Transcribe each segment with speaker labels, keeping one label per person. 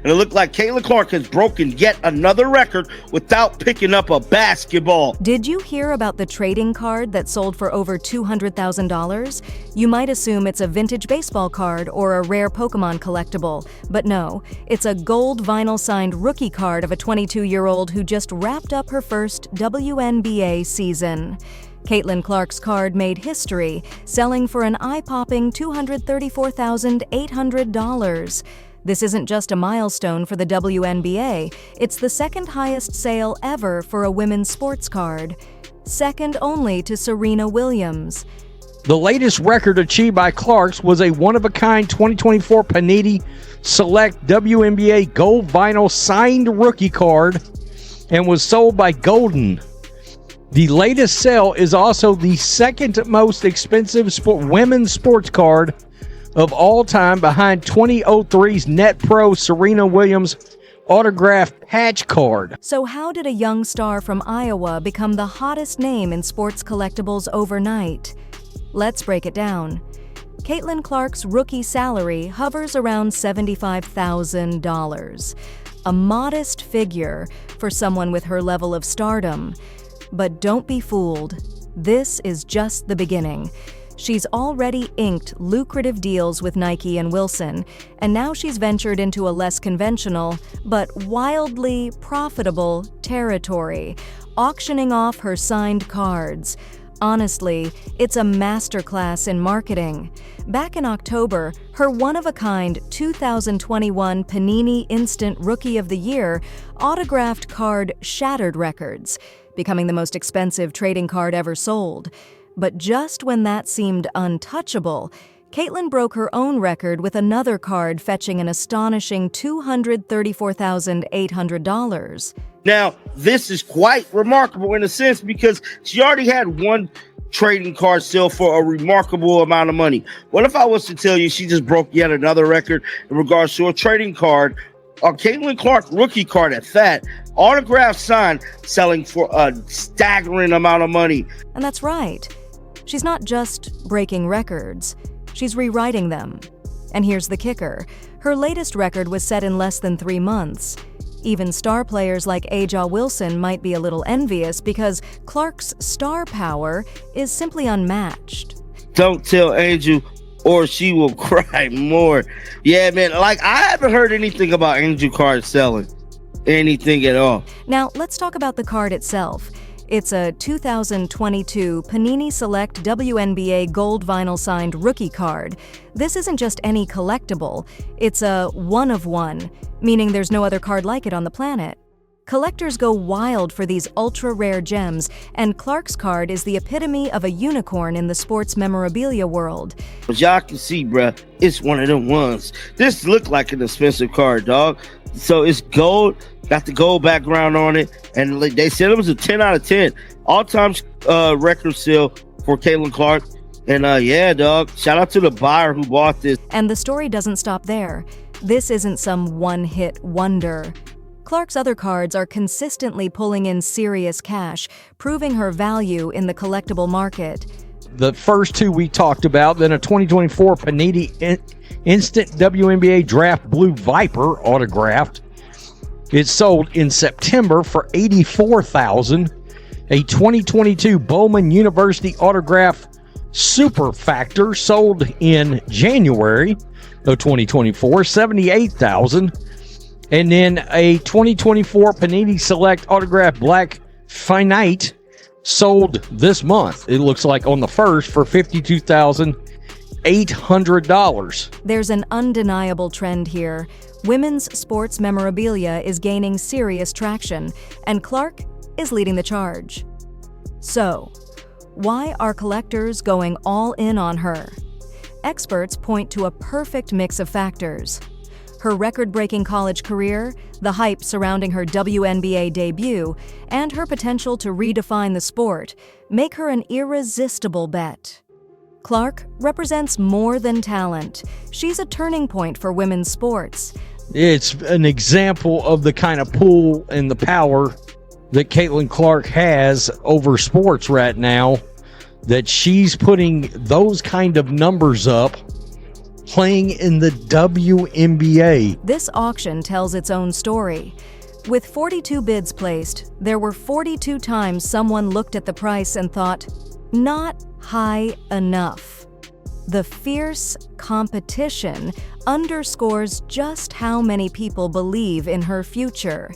Speaker 1: And it looked like Caitlin Clark has broken yet another record without picking up a basketball.
Speaker 2: Did you hear about the trading card that sold for over $200,000? You might assume it's a vintage baseball card or a rare Pokemon collectible, but no, it's a gold vinyl signed rookie card of a 22-year-old who just wrapped up her first WNBA season. Caitlin Clark's card made history, selling for an eye-popping $234,800. This isn't just a milestone for the WNBA, it's the second highest sale ever for a women's sports card, second only to Serena Williams.
Speaker 3: The latest record achieved by Clark's was a one-of-a-kind 2024 Panini Select WNBA Gold Vinyl Signed Rookie Card and was sold by Golden. The latest sale is also the second most expensive women's sports card of all time, behind 2003's Net Pro Serena Williams autographed patch card.
Speaker 2: So how did a young star from Iowa become the hottest name in sports collectibles overnight? Let's break it down. Caitlin Clark's rookie salary hovers around $75,000, a modest figure for someone with her level of stardom. But don't be fooled. This is just the beginning. She's already inked lucrative deals with Nike and Wilson, and now she's ventured into a less conventional, but wildly profitable territory, auctioning off her signed cards. Honestly, it's a masterclass in marketing. Back in October, her one-of-a-kind 2021 Panini Instant Rookie of the Year autographed card shattered records, becoming the most expensive trading card ever sold. But just when that seemed untouchable, Caitlin broke her own record with another card fetching an astonishing $234,800.
Speaker 1: Now, this is quite remarkable in a sense because she already had one trading card sale for a remarkable amount of money. What if I was to tell you she just broke yet another record in regards to a trading card, a Caitlin Clark rookie card at that, autograph signed, selling for a staggering amount of money?
Speaker 2: And that's right. She's not just breaking records, she's rewriting them. And here's the kicker. Her latest record was set in less than 3 months. Even star players like Aja Wilson might be a little envious because Clark's star power is simply unmatched.
Speaker 1: Don't tell Angel or she will cry more. Yeah, man, like I haven't heard anything about Angel cards selling. Anything at all.
Speaker 2: Now, let's talk about the card itself. It's a 2022 Panini Select WNBA Gold Vinyl Signed Rookie card. This isn't just any collectible, it's a one-of-one, meaning there's no other card like it on the planet. Collectors go wild for these ultra-rare gems, and Clark's card is the epitome of a unicorn in the sports memorabilia world.
Speaker 1: But y'all can see, bruh, it's one of them ones. This looked like an expensive card, dog. So it's gold, got the gold background on it, and they said it was a 10 out of 10. All-time record sale for Caitlin Clark. And yeah, dog, shout out to the buyer who bought this.
Speaker 2: And the story doesn't stop there. This isn't some one-hit wonder. Clark's other cards are consistently pulling in serious cash, proving her value in the collectible market.
Speaker 3: The first two we talked about, then a 2024 Panini Instant WNBA Draft Blue Viper autographed. It sold in September for $84,000. A 2022 Bowman University autograph Super Factor sold in January of 2024, $78,000. And then a 2024 Panini Select Autograph Black Finite sold this month. It looks like on the 1st for $52,800.
Speaker 2: There's an undeniable trend here. Women's sports memorabilia is gaining serious traction, and Clark is leading the charge. So, why are collectors going all in on her? Experts point to a perfect mix of factors. Her record-breaking college career, the hype surrounding her WNBA debut, and her potential to redefine the sport make her an irresistible bet. Clark represents more than talent. She's a turning point for women's sports.
Speaker 3: It's an example of the kind of pull and the power that Caitlin Clark has over sports right now, that she's putting those kind of numbers up playing in the WNBA.
Speaker 2: This auction tells its own story. With 42 bids placed, there were 42 times someone looked at the price and thought, not high enough. The fierce competition underscores just how many people believe in her future.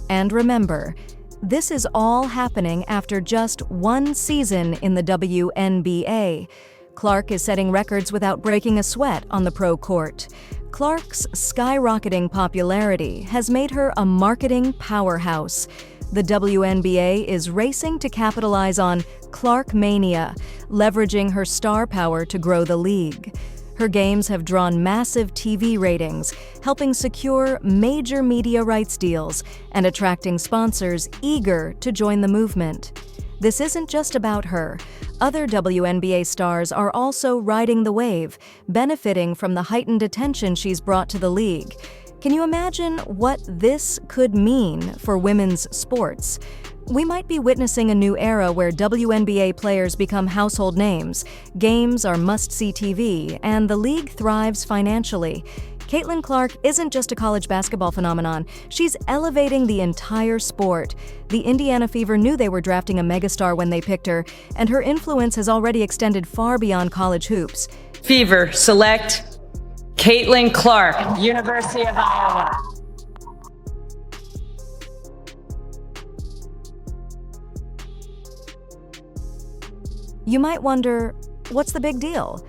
Speaker 2: And remember, this is all happening after just one season in the WNBA. Clark is setting records without breaking a sweat on the pro court. Clark's skyrocketing popularity has made her a marketing powerhouse. The WNBA is racing to capitalize on Clark Mania, leveraging her star power to grow the league. Her games have drawn massive TV ratings, helping secure major media rights deals and attracting sponsors eager to join the movement. This isn't just about her. Other WNBA stars are also riding the wave, benefiting from the heightened attention she's brought to the league. Can you imagine what this could mean for women's sports? We might be witnessing a new era where WNBA players become household names, games are must-see TV, and the league thrives financially. Caitlin Clark isn't just a college basketball phenomenon, she's elevating the entire sport. The Indiana Fever knew they were drafting a megastar when they picked her, and her influence has already extended far beyond college hoops.
Speaker 4: Fever, select Caitlin Clark, University of Iowa.
Speaker 2: You might wonder, what's the big deal?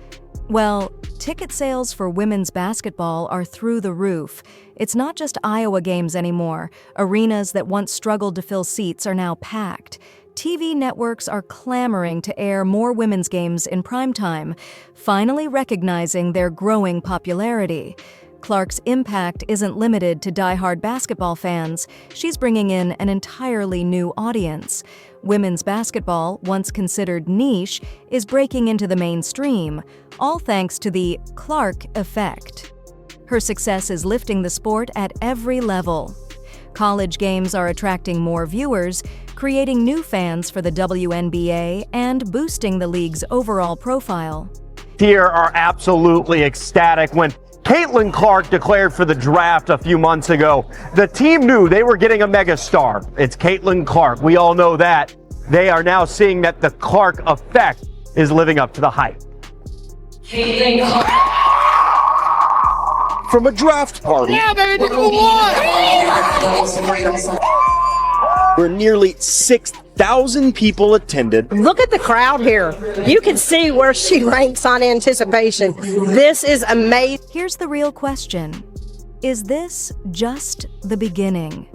Speaker 2: Well, ticket sales for women's basketball are through the roof. It's not just Iowa games anymore. Arenas that once struggled to fill seats are now packed. TV networks are clamoring to air more women's games in primetime, finally recognizing their growing popularity. Clark's impact isn't limited to die-hard basketball fans. She's bringing in an entirely new audience. Women's basketball, once considered niche, is breaking into the mainstream, all thanks to the Clark effect. Her success is lifting the sport at every level. College games are attracting more viewers, creating new fans for the WNBA, and boosting the league's overall profile.
Speaker 5: Here are absolutely ecstatic when Caitlin Clark declared for the draft a few months ago. The team knew they were getting a megastar. It's Caitlin Clark. We all know that. They are now seeing that the Clark effect is living up to the hype.
Speaker 4: Caitlin Clark.
Speaker 6: From a draft party.
Speaker 1: Yeah, baby, who won?
Speaker 6: Where nearly 6,000 people attended.
Speaker 7: Look at the crowd here. You can see where she ranks on anticipation. This is amazing.
Speaker 2: Here's the real question. Is this just the beginning?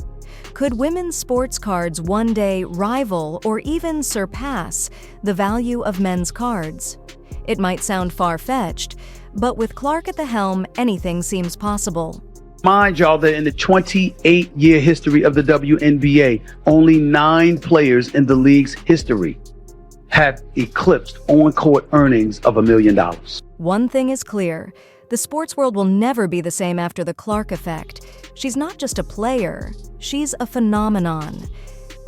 Speaker 2: Could women's sports cards one day rival or even surpass the value of men's cards? It might sound far-fetched, but with Clark at the helm, anything seems possible.
Speaker 8: Mind y'all that in the 28-year history of the WNBA, only 9 players in the league's history have eclipsed on-court earnings of $1 million.
Speaker 2: One thing is clear. The sports world will never be the same after the Clark effect. She's not just a player, she's a phenomenon.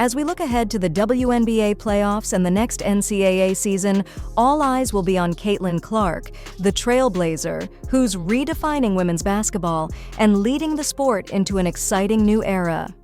Speaker 2: As we look ahead to the WNBA playoffs and the next NCAA season, all eyes will be on Caitlin Clark, the trailblazer who's redefining women's basketball and leading the sport into an exciting new era.